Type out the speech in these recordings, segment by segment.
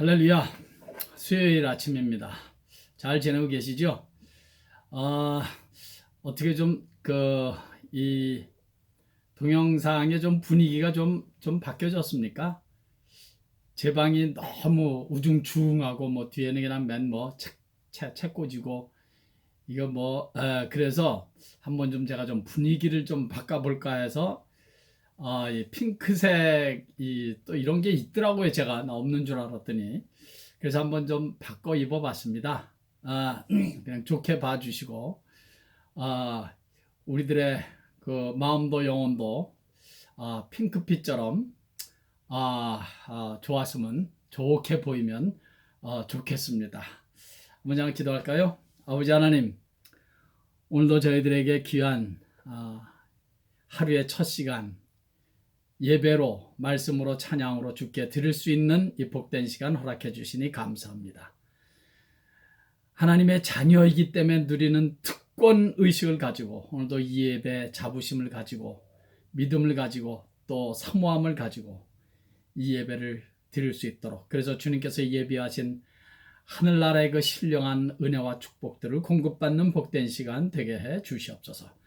할렐루야. 수요일 아침입니다. 잘 지내고 계시죠? 어떻게 이 동영상의 좀 분위기가 좀 바뀌어졌습니까? 제 방이 너무 우중충하고 뒤에는 그냥 책 꽂이고 그래서 한번 제가 분위기를 좀 바꿔볼까 해서 이 핑크색 또 이런 게 있더라고요. 제가 나 없는 줄 알았더니 그래서 한번 좀 바꿔 입어봤습니다. 그냥 좋게 봐주시고 우리들의 그 마음도 영혼도 핑크빛처럼 좋았으면 좋게 보이면 좋겠습니다. 먼저 기도할까요? 아버지 하나님, 오늘도 저희들에게 귀한 하루의 첫 시간 예배로 말씀으로 찬양으로 주께 드릴 수 있는 이 복된 시간 허락해 주시니 감사합니다. 하나님의 자녀이기 때문에 누리는 특권 의식을 가지고 오늘도 이 예배 자부심을 가지고 믿음을 가지고 또 사모함을 가지고 이 예배를 드릴 수 있도록, 그래서 주님께서 예비하신 하늘나라의 그 신령한 은혜와 축복들을 공급받는 복된 시간 되게 해 주시옵소서.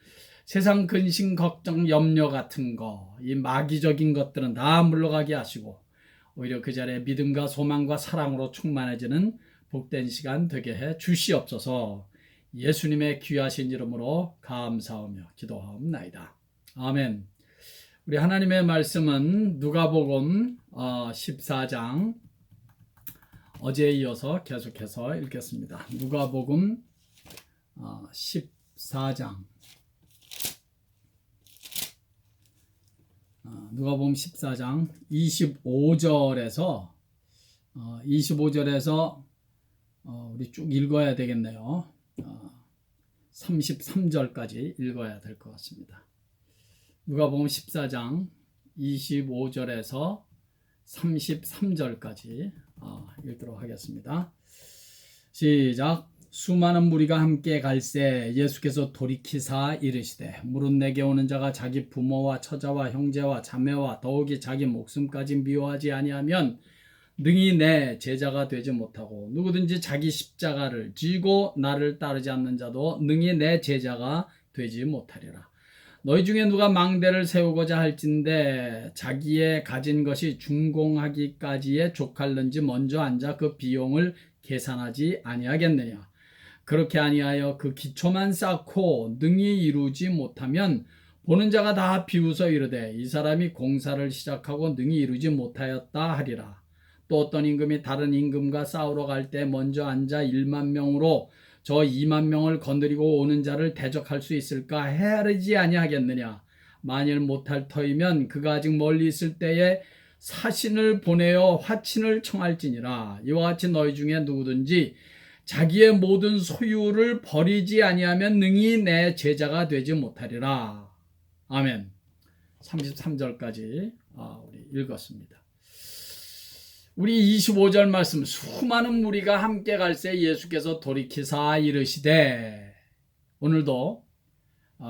세상 근심, 걱정, 염려 같은 이 마귀적인 것들은 다 물러가게 하시고 오히려 그 자리에 믿음과 소망과 사랑으로 충만해지는 복된 시간 되게 해 주시옵소서. 예수님의 귀하신 이름으로 감사하며 기도하옵나이다. 아멘. 우리 하나님의 말씀은 누가복음 14장, 어제에 이어서 계속해서 읽겠습니다. 누가복음 14장, 누가복음 14장 25절에서 우리 쭉 읽어야 되겠네요. 33절까지 읽어야 될 것 같습니다. 누가복음 14장 25절에서 33절까지 읽도록 하겠습니다. 시작. 수많은 무리가 함께 갈새 예수께서 돌이키사 이르시되 무릇 내게 오는 자가 자기 부모와 처자와 형제와 자매와 더욱이 자기 목숨까지 미워하지 아니하면 능히 내 제자가 되지 못하고, 누구든지 자기 십자가를 지고 나를 따르지 않는 자도 능히 내 제자가 되지 못하리라. 너희 중에 누가 망대를 세우고자 할진대 자기의 가진 것이 준공하기까지에 족할는지 먼저 앉아 그 비용을 계산하지 아니하겠느냐. 그렇게 아니하여 그 기초만 쌓고 능히 이루지 못하면 보는 자가 다 비웃어 이르되 이 사람이 공사를 시작하고 능히 이루지 못하였다 하리라. 또 어떤 임금이 다른 임금과 싸우러 갈 때 먼저 앉아 1만 명으로 저 2만 명을 건드리고 오는 자를 대적할 수 있을까 헤아리지 아니하겠느냐. 만일 못할 터이면 그가 아직 멀리 있을 때에 사신을 보내어 화친을 청할지니라. 이와 같이 너희 중에 누구든지 자기의 모든 소유를 버리지 아니하면 능히 내 제자가 되지 못하리라. 아멘. 33절까지 우리 읽었습니다. 우리 25절 말씀, 수많은 무리가 함께 갈새 예수께서 돌이키사 이르시되, 오늘도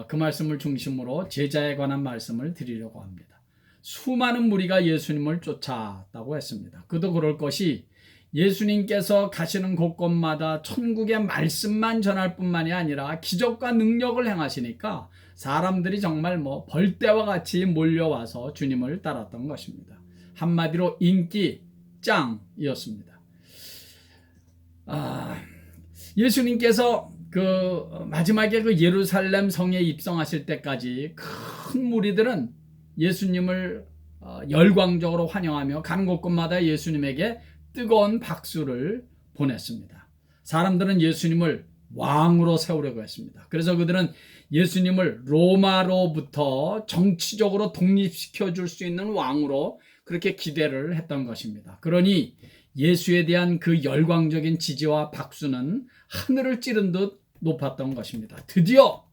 그 말씀을 중심으로 제자에 관한 말씀을 드리려고 합니다. 수많은 무리가 예수님을 쫓았다고 했습니다. 그도 그럴 것이 예수님께서 가시는 곳곳마다 천국의 말씀만 전할 뿐만이 아니라 기적과 능력을 행하시니까 사람들이 정말 벌떼와 같이 몰려와서 주님을 따랐던 것입니다. 한마디로 인기 짱이었습니다. 예수님께서 마지막에 예루살렘 성에 입성하실 때까지 큰 무리들은 예수님을 열광적으로 환영하며 가는 곳곳마다 예수님에게 뜨거운 박수를 보냈습니다. 사람들은 예수님을 왕으로 세우려고 했습니다. 그래서 그들은 예수님을 로마로부터 정치적으로 독립시켜 줄 수 있는 왕으로 그렇게 기대를 했던 것입니다. 그러니 예수에 대한 그 열광적인 지지와 박수는 하늘을 찌른 듯 높았던 것입니다. 드디어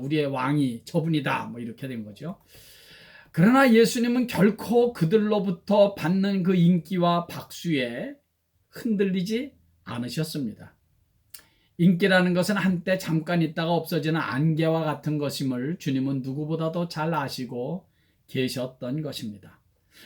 우리의 왕이 저분이다, 이렇게 된 거죠. 그러나 예수님은 결코 그들로부터 받는 그 인기와 박수에 흔들리지 않으셨습니다. 인기라는 것은 한때 잠깐 있다가 없어지는 안개와 같은 것임을 주님은 누구보다도 잘 아시고 계셨던 것입니다.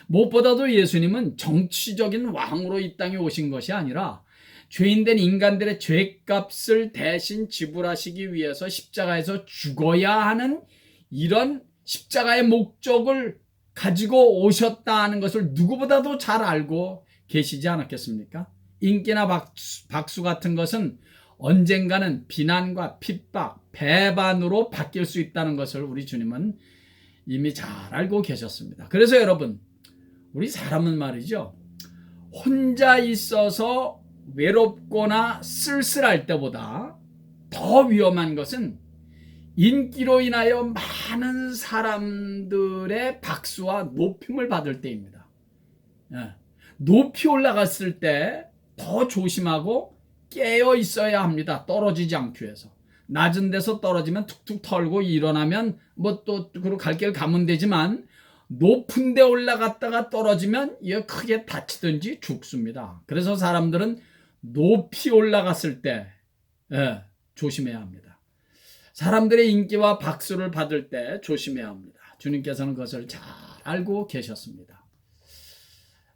무엇보다도 예수님은 정치적인 왕으로 이 땅에 오신 것이 아니라 죄인된 인간들의 죄값을 대신 지불하시기 위해서 십자가에서 죽어야 하는 이런 십자가의 목적을 가지고 오셨다는 것을 누구보다도 잘 알고 계시지 않았겠습니까? 인기나 박수 같은 것은 언젠가는 비난과 핍박, 배반으로 바뀔 수 있다는 것을 우리 주님은 이미 잘 알고 계셨습니다. 그래서 여러분, 우리 사람은 말이죠, 혼자 있어서 외롭거나 쓸쓸할 때보다 더 위험한 것은 인기로 인하여 많은 사람들의 박수와 높임을 받을 때입니다. 높이 올라갔을 때 더 조심하고 깨어 있어야 합니다. 떨어지지 않기 위해서. 낮은 데서 떨어지면 툭툭 털고 일어나면 뭐 또 그리고 갈 길 가면 되지만, 높은 데 올라갔다가 떨어지면 이거 크게 다치든지 죽습니다. 그래서 사람들은 높이 올라갔을 때 조심해야 합니다. 사람들의 인기와 박수를 받을 때 조심해야 합니다. 주님께서는 그것을 잘 알고 계셨습니다.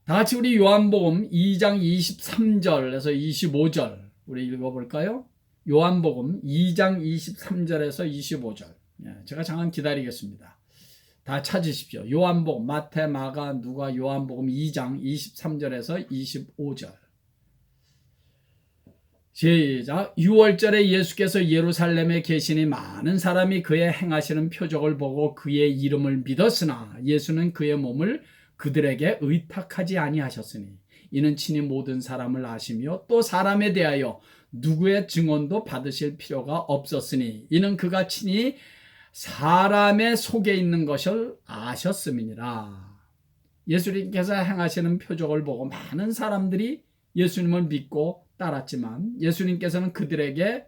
다 같이 우리 요한복음 2장 23절에서 25절 우리 읽어볼까요? 요한복음 2장 23절에서 25절. 제가 잠깐 기다리겠습니다. 다 찾으십시오. 요한복음, 마태, 마가, 누가, 요한복음 2장 23절에서 25절. 시작. 6월절에 예수께서 예루살렘에 계시니 많은 사람이 그의 행하시는 표적을 보고 그의 이름을 믿었으나 예수는 그의 몸을 그들에게 의탁하지 아니하셨으니 이는 친히 모든 사람을 아시며 또 사람에 대하여 누구의 증언도 받으실 필요가 없었으니 이는 그가 친히 사람의 속에 있는 것을 아셨음이니라. 예수님께서 행하시는 표적을 보고 많은 사람들이 예수님을 믿고 따랐지만 예수님께서는 그들에게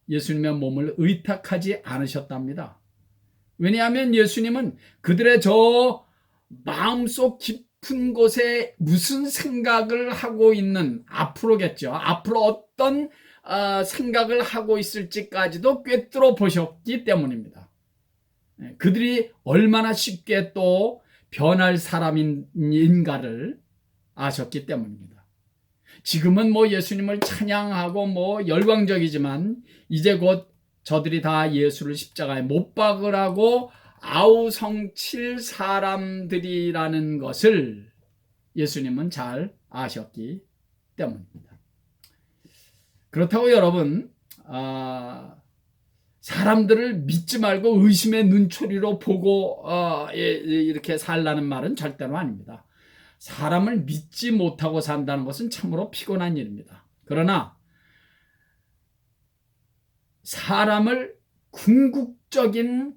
예수님의 몸을 의탁하지 않으셨답니다. 왜냐하면 예수님은 그들의 저 마음속 깊은 곳에 무슨 생각을 하고 있는, 앞으로겠죠. 앞으로 어떤 생각을 하고 있을지까지도 꿰뚫어 보셨기 때문입니다. 그들이 얼마나 쉽게 또 변할 사람인가를 아셨기 때문입니다. 지금은 뭐 예수님을 찬양하고 뭐 열광적이지만 이제 곧 저들이 다 예수를 십자가에 못 박으라고 아우성칠 사람들이라는 것을 예수님은 잘 아셨기 때문입니다. 그렇다고 여러분, 사람들을 믿지 말고 의심의 눈초리로 보고 이렇게 살라는 말은 절대로 아닙니다. 사람을 믿지 못하고 산다는 것은 참으로 피곤한 일입니다. 그러나 사람을 궁극적인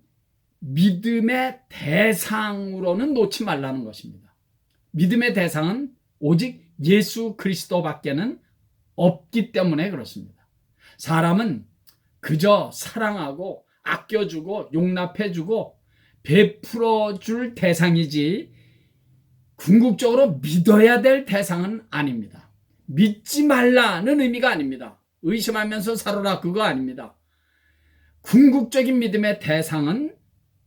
믿음의 대상으로는 놓지 말라는 것입니다. 믿음의 대상은 오직 예수 그리스도밖에는 없기 때문에 그렇습니다. 사람은 그저 사랑하고 아껴주고 용납해주고 베풀어줄 대상이지 궁극적으로 믿어야 될 대상은 아닙니다. 믿지 말라는 의미가 아닙니다. 의심하면서 살아라, 그거 아닙니다. 궁극적인 믿음의 대상은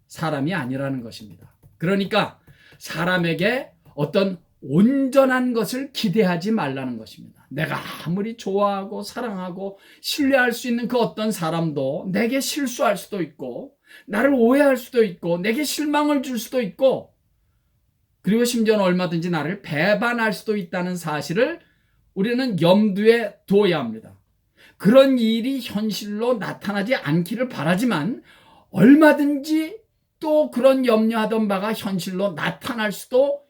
사람이 아니라는 것입니다. 그러니까 사람에게 어떤 온전한 것을 기대하지 말라는 것입니다. 내가 아무리 좋아하고 사랑하고 신뢰할 수 있는 그 어떤 사람도 내게 실수할 수도 있고 나를 오해할 수도 있고 내게 실망을 줄 수도 있고 그리고 심지어는 얼마든지 나를 배반할 수도 있다는 사실을 우리는 염두에 두어야 합니다. 그런 일이 현실로 나타나지 않기를 바라지만 얼마든지 또 그런 염려하던 바가 현실로 나타날 수도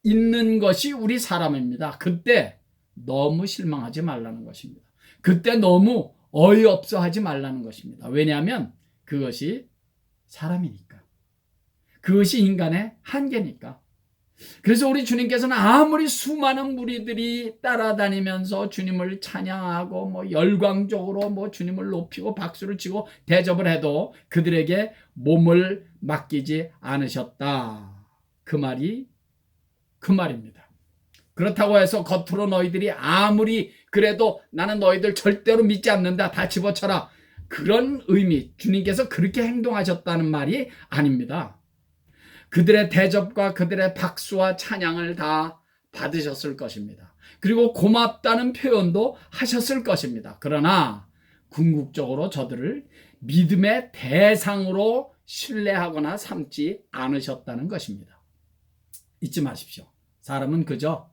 있는 것이 우리 사람입니다. 그때 너무 실망하지 말라는 것입니다. 그때 너무 어이없어 하지 말라는 것입니다. 왜냐하면 그것이 사람이니까. 그것이 인간의 한계니까. 그래서 우리 주님께서는 아무리 수많은 무리들이 따라다니면서 주님을 찬양하고 뭐 열광적으로 뭐 주님을 높이고 박수를 치고 대접을 해도 그들에게 몸을 맡기지 않으셨다. 그 말입니다. 그렇다고 해서 겉으로 너희들이 아무리 그래도 나는 너희들 절대로 믿지 않는다, 다 집어쳐라, 그런 의미, 주님께서 그렇게 행동하셨다는 말이 아닙니다. 그들의 대접과 그들의 박수와 찬양을 다 받으셨을 것입니다. 그리고 고맙다는 표현도 하셨을 것입니다. 그러나 궁극적으로 저들을 믿음의 대상으로 신뢰하거나 삼지 않으셨다는 것입니다. 잊지 마십시오. 사람은 그저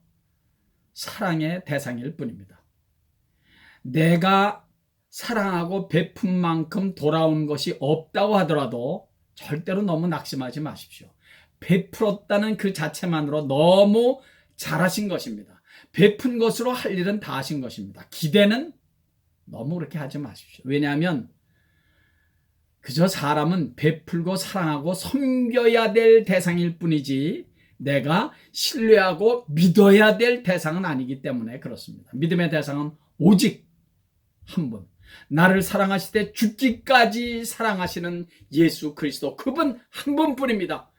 사랑의 대상일 뿐입니다. 내가 사랑하고 베푼 만큼 돌아온 것이 없다고 하더라도 절대로 너무 낙심하지 마십시오. 베풀었다는 그 자체만으로 너무 잘하신 것입니다. 베푼 것으로 할 일은 다 하신 것입니다. 기대는 너무 그렇게 하지 마십시오. 왜냐하면 그저 사람은 베풀고 사랑하고 섬겨야 될 대상일 뿐이지 내가 신뢰하고 믿어야 될 대상은 아니기 때문에 그렇습니다. 믿음의 대상은 오직 한 분, 나를 사랑하시되 죽기까지 사랑하시는 예수 그리스도, 그분 한 분뿐입니다.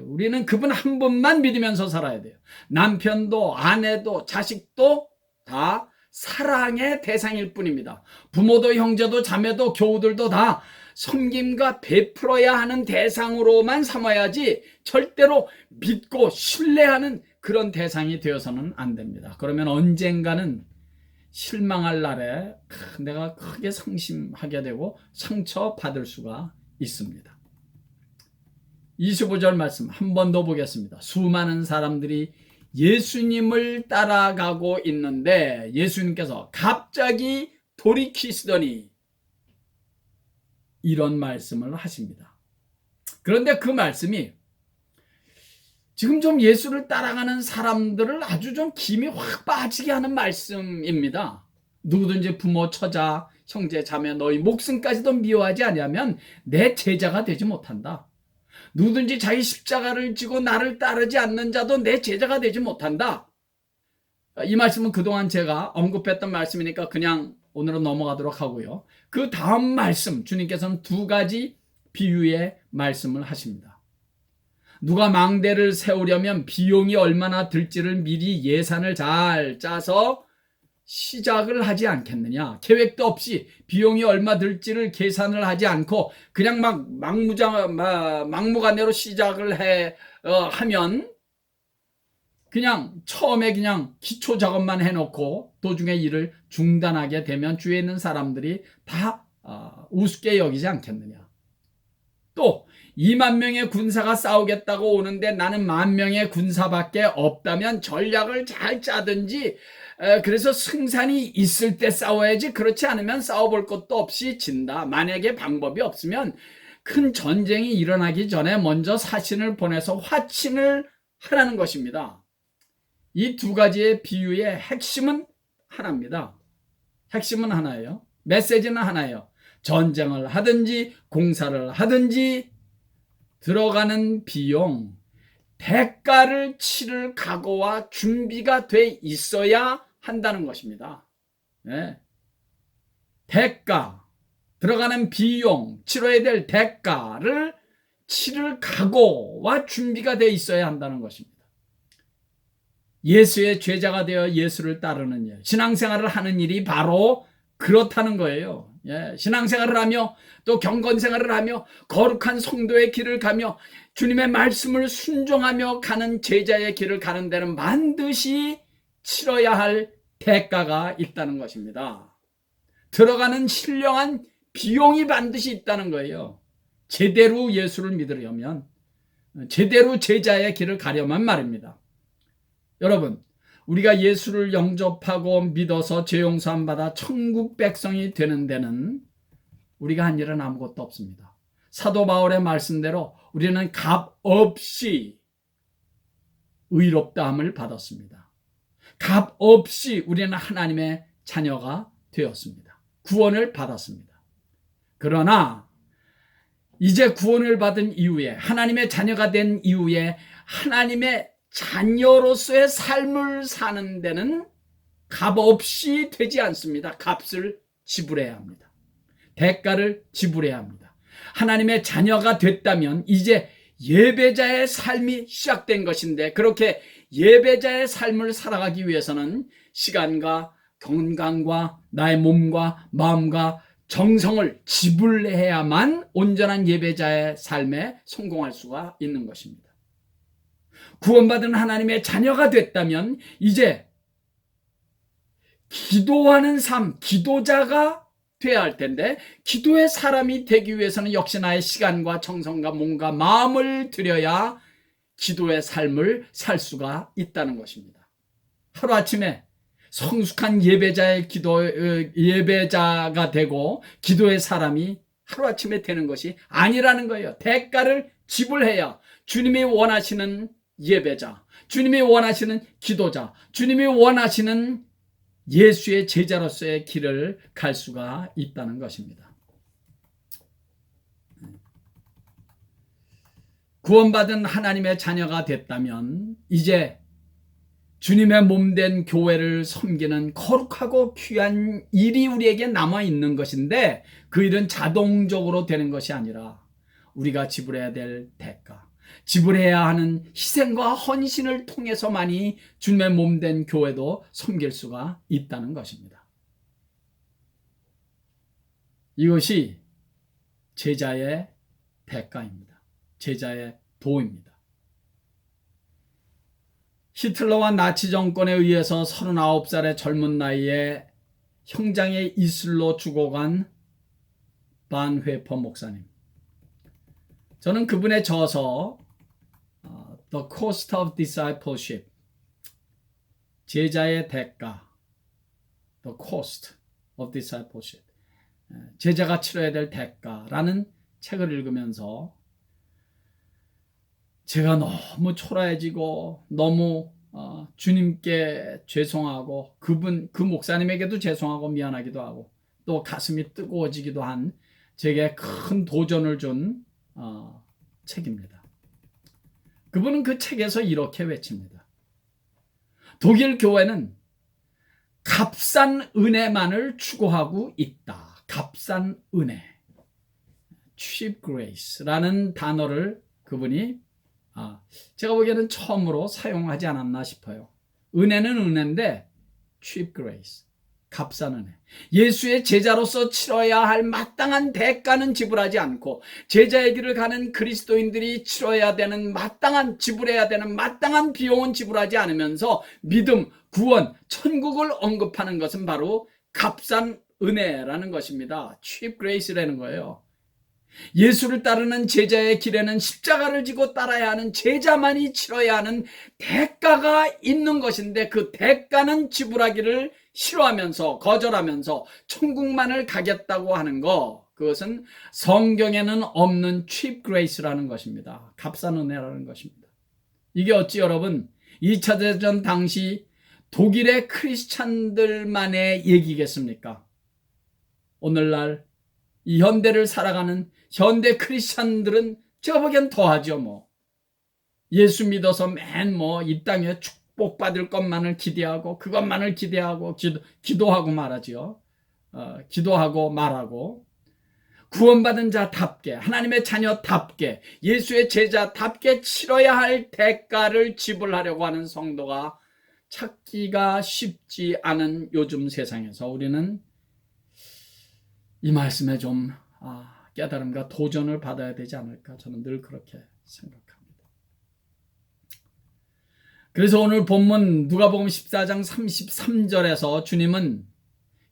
우리는 그분 한 분만 믿으면서 살아야 돼요. 남편도 아내도 자식도 다 사랑의 대상일 뿐입니다. 부모도 형제도 자매도 교우들도 다 섬김과 베풀어야 하는 대상으로만 삼아야지 절대로 믿고 신뢰하는 그런 대상이 되어서는 안 됩니다. 그러면 언젠가는 실망할 날에 내가 크게 상심하게 되고 상처받을 수가 있습니다. 25절 말씀 한 번 더 보겠습니다. 수많은 사람들이 예수님을 따라가고 있는데 예수님께서 갑자기 돌이키시더니 이런 말씀을 하십니다. 그런데 그 말씀이 지금 좀 예수를 따라가는 사람들을 아주 좀 김이 확 빠지게 하는 말씀입니다. 누구든지 부모, 처자, 형제, 자매, 너희 목숨까지도 미워하지 아니하면 내 제자가 되지 못한다. 누구든지 자기 십자가를 지고 나를 따르지 않는 자도 내 제자가 되지 못한다. 이 말씀은 그동안 제가 언급했던 말씀이니까 그냥 오늘은 넘어가도록 하고요. 그 다음 말씀, 주님께서는 두 가지 비유의 말씀을 하십니다. 누가 망대를 세우려면 비용이 얼마나 들지를 미리 예산을 잘 짜서 시작을 하지 않겠느냐. 계획도 없이 비용이 얼마 들지를 계산을 하지 않고 그냥 막 막무가내로 시작을 하면 그냥 처음에 그냥 기초 작업만 해놓고 도중에 일을 중단하게 되면 주위에 있는 사람들이 다 우습게 여기지 않겠느냐. 또 2만 명의 군사가 싸우겠다고 오는데 나는 10,000명의 군사밖에 없다면 전략을 잘 짜든지 그래서 승산이 있을 때 싸워야지 그렇지 않으면 싸워볼 것도 없이 진다. 만약에 방법이 없으면 큰 전쟁이 일어나기 전에 먼저 사신을 보내서 화친을 하라는 것입니다. 이 두 가지의 비유의 핵심은 하나입니다. 핵심은 하나예요. 메시지는 하나예요. 전쟁을 하든지 공사를 하든지 들어가는 비용, 대가를 치를 각오와 준비가 돼 있어야 한다는 것입니다. 네. 대가, 들어가는 비용, 치러야 될 대가를 치를 각오와 준비가 돼 있어야 한다는 것입니다. 예수의 제자가 되어 예수를 따르는 일, 신앙생활을 하는 일이 바로 그렇다는 거예요. 신앙생활을 하며 또 경건생활을 하며 거룩한 성도의 길을 가며 주님의 말씀을 순종하며 가는 제자의 길을 가는 데는 반드시 치러야 할 대가가 있다는 것입니다. 들어가는 신령한 비용이 반드시 있다는 거예요. 제대로 예수를 믿으려면, 제대로 제자의 길을 가려면 말입니다. 여러분, 우리가 예수를 영접하고 믿어서 죄 용서함 받아 천국 백성이 되는 데는 우리가 한 일은 아무것도 없습니다. 사도 바울의 말씀대로 우리는 값 없이 의롭다함을 받았습니다. 값 없이 우리는 하나님의 자녀가 되었습니다. 구원을 받았습니다. 그러나 이제 구원을 받은 이후에, 하나님의 자녀가 된 이후에 하나님의 자녀로서의 삶을 사는 데는 값없이 되지 않습니다. 값을 지불해야 합니다. 대가를 지불해야 합니다. 하나님의 자녀가 됐다면 이제 예배자의 삶이 시작된 것인데, 그렇게 예배자의 삶을 살아가기 위해서는 시간과 건강과 나의 몸과 마음과 정성을 지불해야만 온전한 예배자의 삶에 성공할 수가 있는 것입니다. 구원받은 하나님의 자녀가 됐다면 이제 기도하는 삶, 기도자가 돼야 할 텐데, 기도의 사람이 되기 위해서는 역시 나의 시간과 정성과 몸과 마음을 들여야 기도의 삶을 살 수가 있다는 것입니다. 하루아침에 성숙한 예배자가 되고 기도의 사람이 하루아침에 되는 것이 아니라는 거예요. 대가를 지불해야 주님이 원하시는 예배자, 주님이 원하시는 기도자, 주님이 원하시는 예수의 제자로서의 길을 갈 수가 있다는 것입니다. 구원받은 하나님의 자녀가 됐다면 이제 주님의 몸된 교회를 섬기는 거룩하고 귀한 일이 우리에게 남아있는 것인데, 그 일은 자동적으로 되는 것이 아니라 우리가 지불해야 될 대가, 지불해야 하는 희생과 헌신을 통해서만이 주님의 몸된 교회도 섬길 수가 있다는 것입니다. 이것이 제자의 대가입니다. 제자의 도입니다. 히틀러와 나치 정권에 의해서 39살의 젊은 나이에 형장의 이슬로 죽어간 반회퍼 목사님. 저는 그분의 저서 The Cost of Discipleship, 제자의 대가, The Cost of Discipleship, 제자가 치러야 될 대가라는 책을 읽으면서 제가 너무 초라해지고 너무 주님께 죄송하고 그 목사님에게도 죄송하고 미안하기도 하고 또 가슴이 뜨거워지기도 한 제게 큰 도전을 준 책입니다. 그분은 그 책에서 이렇게 외칩니다. 독일 교회는 값싼 은혜만을 추구하고 있다. 값싼 은혜, cheap grace라는 단어를 그분이 제가 보기에는 처음으로 사용하지 않았나 싶어요. 은혜는 은혜인데 cheap grace, 값싼 은혜. 예수의 제자로서 치러야 할 마땅한 대가는 지불하지 않고 제자의 길을 가는 그리스도인들이 치러야 되는 지불해야 되는 마땅한 비용은 지불하지 않으면서 믿음, 구원, 천국을 언급하는 것은 바로 값싼 은혜라는 것입니다. cheap grace라는 거예요. 예수를 따르는 제자의 길에는 십자가를 지고 따라야 하는 제자만이 치러야 하는 대가가 있는 것인데, 그 대가는 지불하기를 싫어하면서 거절하면서 천국만을 가겠다고 하는 것, 그것은 성경에는 없는 cheap grace라는 것입니다. 값싼 은혜라는 것입니다. 이게 어찌 여러분 2차 대전 당시 독일의 크리스찬들만의 얘기겠습니까? 오늘날 이 현대를 살아가는 현대 크리스찬들은 제가 보기엔 더하죠. 예수 믿어서 이 땅에 축복받을 것만을 기대하고 그것만을 기대하고 기도하고 말하죠. 기도하고 말하고 구원받은 자답게, 하나님의 자녀답게, 예수의 제자답게 치러야 할 대가를 지불하려고 하는 성도가 찾기가 쉽지 않은 요즘 세상에서 우리는 이 말씀에 좀 깨달음과 도전을 받아야 되지 않을까, 저는 늘 그렇게 생각합니다. 그래서 오늘 본문 누가복음 14장 33절에서 주님은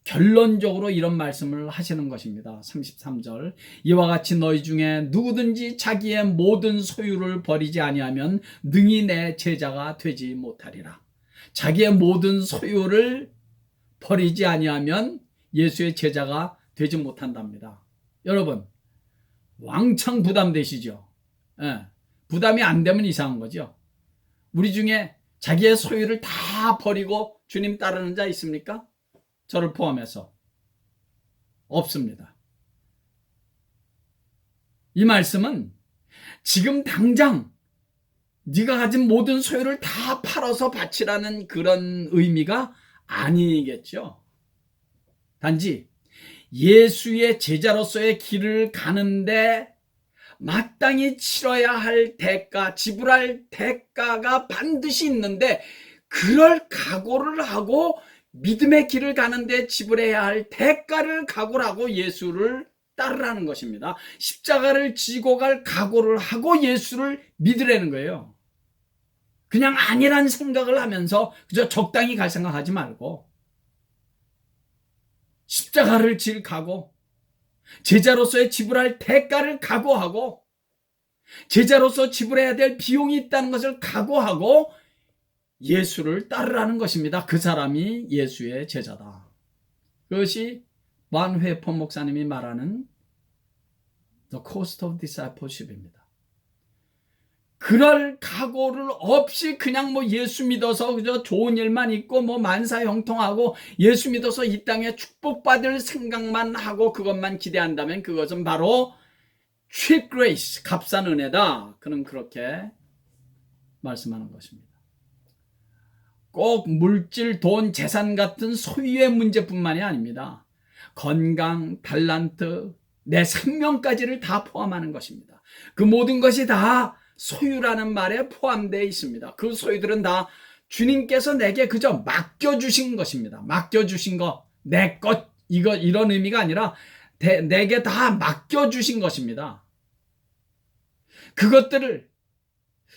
결론적으로 이런 말씀을 하시는 것입니다. 33절, 이와 같이 너희 중에 누구든지 자기의 모든 소유를 버리지 아니하면 능히 내 제자가 되지 못하리라. 자기의 모든 소유를 버리지 아니하면 예수의 제자가 되지 못한답니다. 여러분, 왕창 부담되시죠? 부담이 안 되면 이상한 거죠. 우리 중에 자기의 소유를 다 버리고 주님 따르는 자 있습니까? 저를 포함해서 없습니다. 이 말씀은 지금 당장 네가 가진 모든 소유를 다 팔아서 바치라는 그런 의미가 아니겠죠. 단지 예수의 제자로서의 길을 가는데 마땅히 치러야 할 대가, 지불할 대가가 반드시 있는데, 그럴 각오를 하고 믿음의 길을 가는데 지불해야 할 대가를 각오를 하고 예수를 따르라는 것입니다. 십자가를 지고 갈 각오를 하고 예수를 믿으라는 거예요. 그냥 아니란 생각을 하면서 그저 적당히 갈 생각하지 말고 십자가를 질 각오, 제자로서의 지불할 대가를 각오하고 제자로서 지불해야 될 비용이 있다는 것을 각오하고 예수를 따르라는 것입니다. 그 사람이 예수의 제자다. 그것이 반회폰 목사님이 말하는 The Cost of Discipleship입니다. 그럴 각오를 없이 그냥 뭐 예수 믿어서 그저 좋은 일만 있고 뭐 만사 형통하고 예수 믿어서 이 땅에 축복받을 생각만 하고 그것만 기대한다면 그것은 바로 cheap grace, 값싼 은혜다. 그는 그렇게 말씀하는 것입니다. 꼭 물질, 돈, 재산 같은 소유의 문제뿐만이 아닙니다. 건강, 달란트, 내 생명까지를 다 포함하는 것입니다. 그 모든 것이 다 소유라는 말에 포함되어 있습니다. 그 소유들은 다 주님께서 내게 그저 맡겨주신 것입니다. 맡겨주신 거, 내 것, 이런 의미가 아니라 내게 다 맡겨주신 것입니다. 그것들을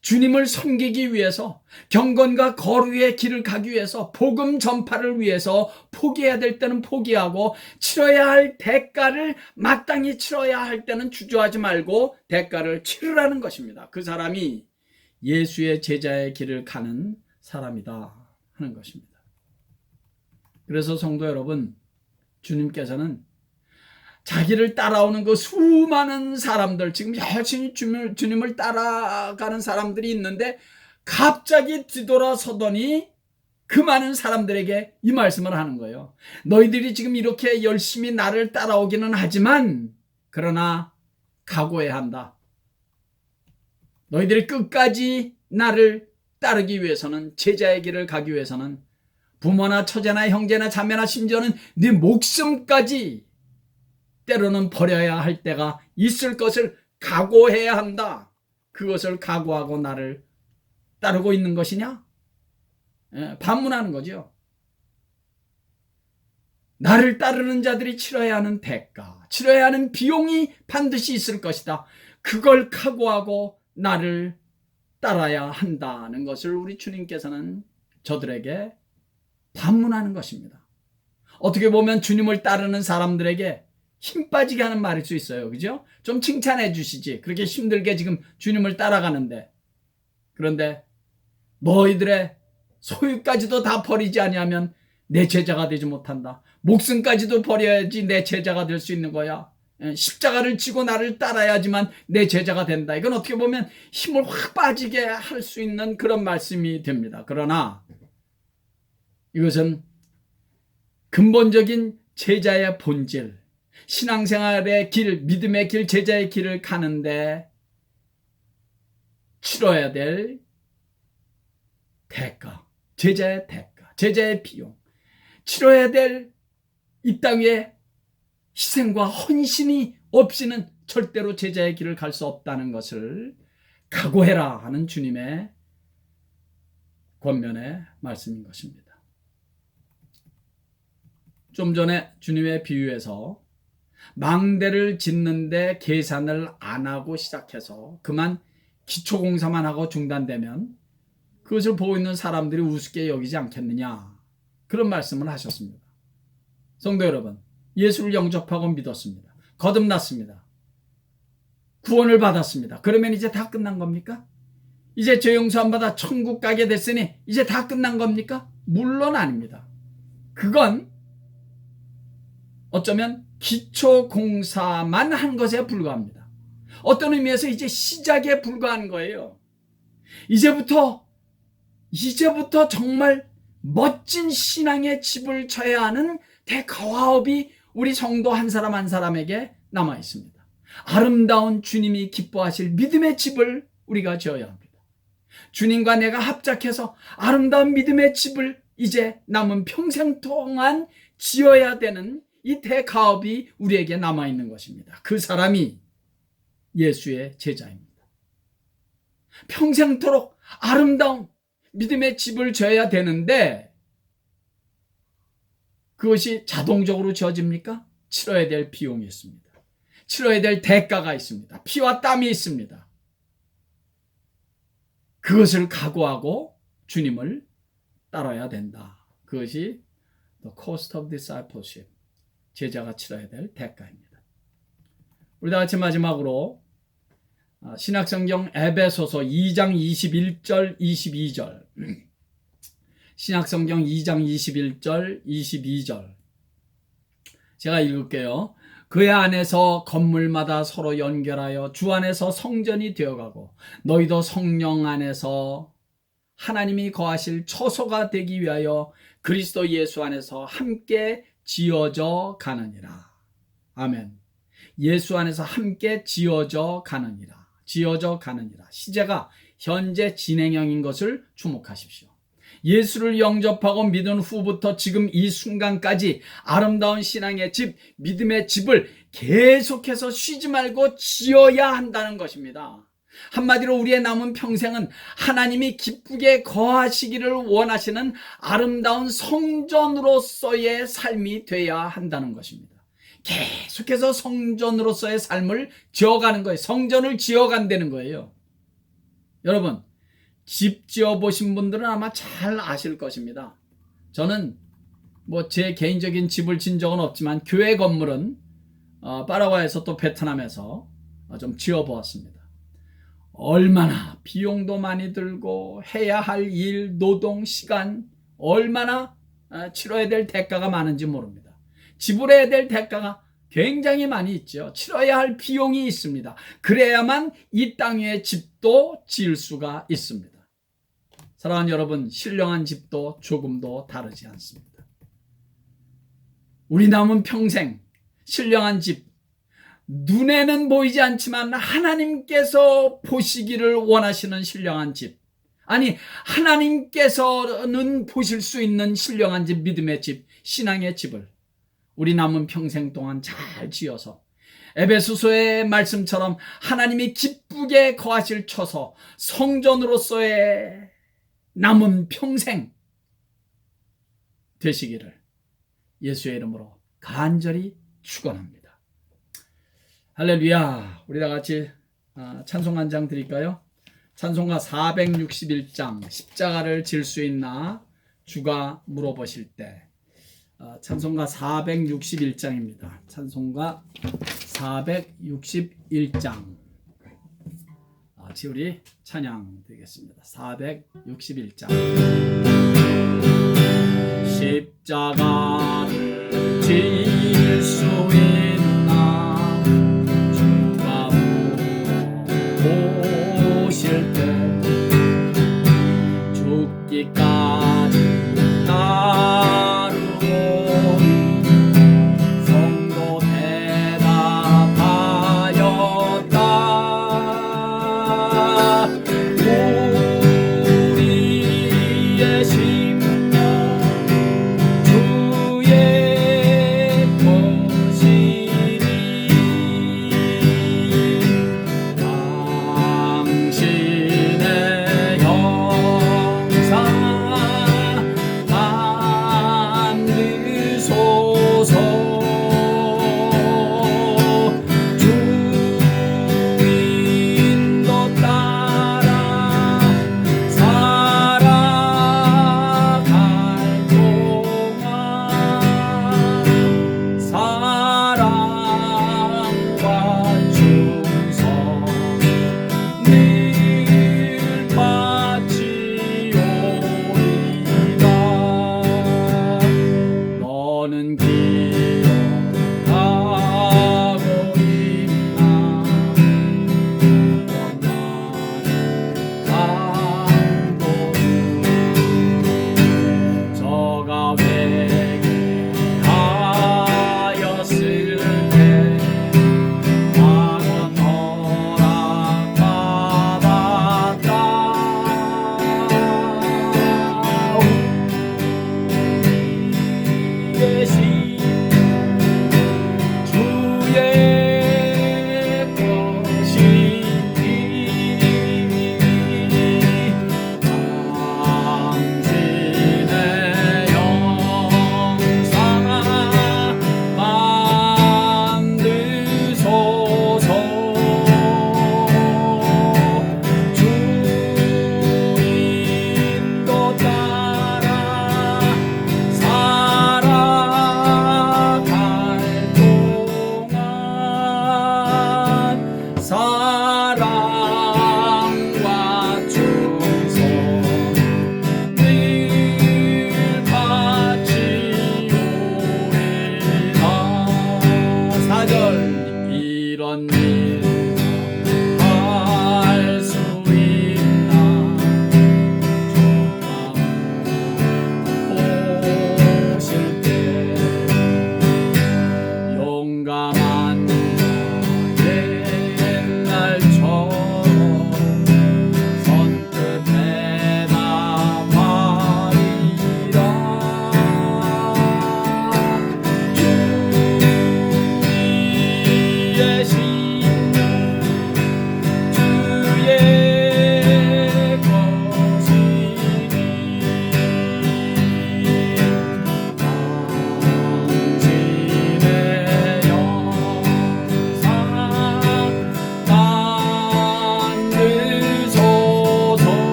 주님을 섬기기 위해서, 경건과 거룩의 길을 가기 위해서, 복음 전파를 위해서 포기해야 될 때는 포기하고 치러야 할 대가를 마땅히 치러야 할 때는 주저하지 말고 대가를 치르라는 것입니다. 그 사람이 예수의 제자의 길을 가는 사람이다 하는 것입니다. 그래서 성도 여러분, 주님께서는 자기를 따라오는 그 수많은 사람들, 지금 열심히 주님을 따라가는 사람들이 있는데 갑자기 뒤돌아서더니 그 많은 사람들에게 이 말씀을 하는 거예요. 너희들이 지금 이렇게 열심히 나를 따라오기는 하지만 그러나 각오해야 한다. 너희들이 끝까지 나를 따르기 위해서는, 제자의 길을 가기 위해서는 부모나 처제나 형제나 자매나 심지어는 네 목숨까지 때로는 버려야 할 때가 있을 것을 각오해야 한다. 그것을 각오하고 나를 따르고 있는 것이냐? 반문하는 거죠. 나를 따르는 자들이 치러야 하는 대가, 치러야 하는 비용이 반드시 있을 것이다. 그걸 각오하고 나를 따라야 한다는 것을 우리 주님께서는 저들에게 반문하는 것입니다. 어떻게 보면 주님을 따르는 사람들에게 힘 빠지게 하는 말일 수 있어요. 그죠? 좀 칭찬해 주시지. 그렇게 힘들게 지금 주님을 따라가는데. 그런데 너희들의 소유까지도 다 버리지 아니하면 내 제자가 되지 못한다. 목숨까지도 버려야지 내 제자가 될 수 있는 거야. 십자가를 지고 나를 따라야지만 내 제자가 된다. 이건 어떻게 보면 힘을 확 빠지게 할 수 있는 그런 말씀이 됩니다. 그러나 이것은 근본적인 제자의 본질, 신앙생활의 길, 믿음의 길, 제자의 길을 가는데 치러야 될 대가, 제자의 대가, 제자의 비용, 치러야 될 이 땅의 희생과 헌신이 없이는 절대로 제자의 길을 갈 수 없다는 것을 각오해라 하는 주님의 권면의 말씀인 것입니다. 좀 전에 주님의 비유에서 망대를 짓는데 계산을 안 하고 시작해서 그만 기초공사만 하고 중단되면 그것을 보고 있는 사람들이 우습게 여기지 않겠느냐, 그런 말씀을 하셨습니다. 성도 여러분, 예수를 영접하고 믿었습니다. 거듭났습니다. 구원을 받았습니다. 그러면 이제 다 끝난 겁니까? 이제 죄 용서 안 받아 천국 가게 됐으니 이제 다 끝난 겁니까? 물론 아닙니다. 그건 어쩌면 기초공사만 한 것에 불과합니다. 어떤 의미에서 이제 시작에 불과한 거예요. 이제부터 정말 멋진 신앙의 집을 쳐야 하는 대가와업이 우리 성도 한 사람 한 사람에게 남아 있습니다. 아름다운 주님이 기뻐하실 믿음의 집을 우리가 지어야 합니다. 주님과 내가 합작해서 아름다운 믿음의 집을 이제 남은 평생 동안 지어야 되는 이 대가업이 우리에게 남아 있는 것입니다. 그 사람이 예수의 제자입니다. 평생토록 아름다운 믿음의 집을 지어야 되는데 그것이 자동적으로 지어집니까? 치러야 될 비용이 있습니다. 치러야 될 대가가 있습니다. 피와 땀이 있습니다. 그것을 각오하고 주님을 따라야 된다. 그것이 the cost of discipleship, 제자가 치러야 될 대가입니다. 우리 다 같이 마지막으로 신약성경 에베소서 2장 21절 22절, 신약성경 2장 21절 22절 제가 읽을게요. 그의 안에서 건물마다 서로 연결하여 주 안에서 성전이 되어가고 너희도 성령 안에서 하나님이 거하실 처소가 되기 위하여 그리스도 예수 안에서 함께 지어져 가느니라. 아멘. 예수 안에서 함께 지어져 가느니라. 지어져 가느니라. 시제가 현재 진행형인 것을 주목하십시오. 예수를 영접하고 믿은 후부터 지금 이 순간까지 아름다운 신앙의 집, 믿음의 집을 계속해서 쉬지 말고 지어야 한다는 것입니다. 한마디로 우리의 남은 평생은 하나님이 기쁘게 거하시기를 원하시는 아름다운 성전으로서의 삶이 돼야 한다는 것입니다. 계속해서 성전으로서의 삶을 지어가는 거예요. 성전을 지어간다는 거예요. 여러분, 집 지어보신 분들은 아마 잘 아실 것입니다. 저는 제 개인적인 집을 진 적은 없지만 교회 건물은 파라과이에서 또 베트남에서 좀 지어보았습니다. 얼마나 비용도 많이 들고 해야 할 일, 노동, 시간, 얼마나 치러야 될 대가가 많은지 모릅니다. 지불해야 될 대가가 굉장히 많이 있죠. 치러야 할 비용이 있습니다. 그래야만 이 땅 위에 집도 지을 수가 있습니다. 사랑하는 여러분, 신령한 집도 조금도 다르지 않습니다. 우리 남은 평생 신령한 집, 눈에는 보이지 않지만 하나님께서 보시기를 원하시는 신령한 집, 아니 하나님께서는 보실 수 있는 신령한 집, 믿음의 집, 신앙의 집을 우리 남은 평생 동안 잘 지어서 에베소서의 말씀처럼 하나님이 기쁘게 거하실 처소, 성전으로서의 남은 평생 되시기를 예수의 이름으로 간절히 축원합니다. 할렐루야. 우리 다 같이 찬송 한 장 드릴까요? 찬송가 461장 십자가를 질 수 있나 주가 물어보실 때, 찬송가 461장입니다. 찬송가 461장 같이 우리 찬양 드리겠습니다. 461장. 십자가를 질 수 있나 주가 물어보실 때 죽기까지 따르고 성도 대답하였다. 우리의 심령 주의 것이니 당신의 형상 만드소서. 주인도 따라 살아갈 동안 사랑과 충성 늘 바치오리다. 너는 기억하고 있나 원망의 강도를 저가 회개하였을 때 왕은 허락받았다. 우리의 심 주의 것이니 당신의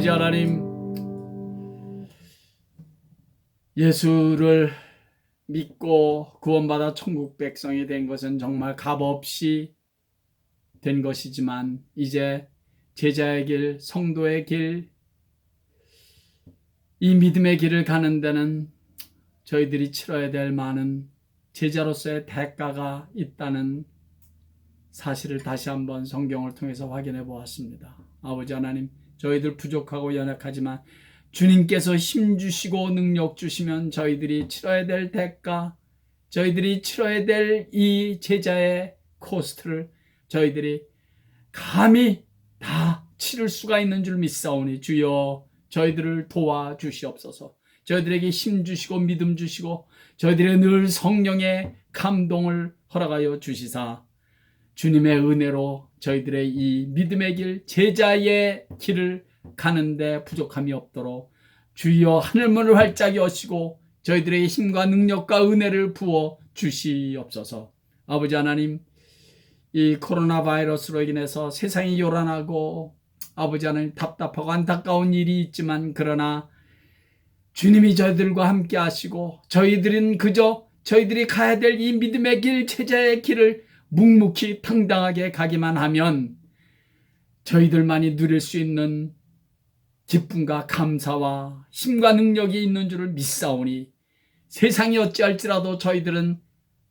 아버지 하나님, 예수를 믿고 구원받아 천국 백성이 된 것은 정말 값없이 된 것이지만 이제 제자의 길, 성도의 길, 이 믿음의 길을 가는 데는 저희들이 치러야 될 많은 제자로서의 대가가 있다는 사실을 다시 한번 성경을 통해서 확인해 보았습니다. 아버지 하나님, 저희들 부족하고 연약하지만 주님께서 힘 주시고 능력 주시면 저희들이 치러야 될 대가, 저희들이 치러야 될 이 제자의 코스트를 저희들이 감히 다 치를 수가 있는 줄 믿사오니 주여 저희들을 도와주시옵소서. 저희들에게 힘 주시고 믿음 주시고 저희들의 늘 성령의 감동을 허락하여 주시사 주님의 은혜로 저희들의 이 믿음의 길, 제자의 길을 가는데 부족함이 없도록 주여 하늘문을 활짝 여시고 저희들에게 힘과 능력과 은혜를 부어 주시옵소서. 아버지 하나님, 이 코로나 바이러스로 인해서 세상이 요란하고 아버지 하나님 답답하고 안타까운 일이 있지만 그러나 주님이 저희들과 함께 하시고 저희들은 그저 저희들이 가야 될 이 믿음의 길, 제자의 길을 묵묵히 당당하게 가기만 하면 저희들만이 누릴 수 있는 기쁨과 감사와 힘과 능력이 있는 줄을 믿사오니 세상이 어찌할지라도 저희들은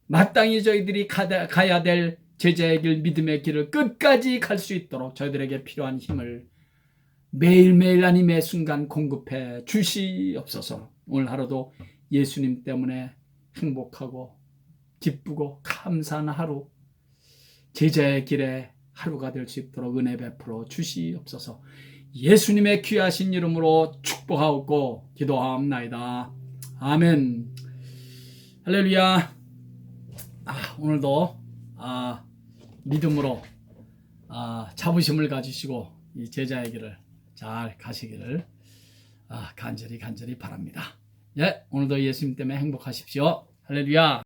마땅히 저희들이 가야 될 제자의 길, 믿음의 길을 끝까지 갈 수 있도록 저희들에게 필요한 힘을 매일매일 아니 매 순간 공급해 주시옵소서. 오늘 하루도 예수님 때문에 행복하고 기쁘고 감사한 하루, 제자의 길에 하루가 될 수 있도록 은혜 베풀어 주시옵소서. 예수님의 귀하신 이름으로 축복하옵고 기도하옵나이다. 아멘. 할렐루야. 오늘도 믿음으로 자부심을 가지시고 이 제자의 길을 잘 가시기를 간절히 바랍니다. 예, 오늘도 예수님 때문에 행복하십시오. 할렐루야.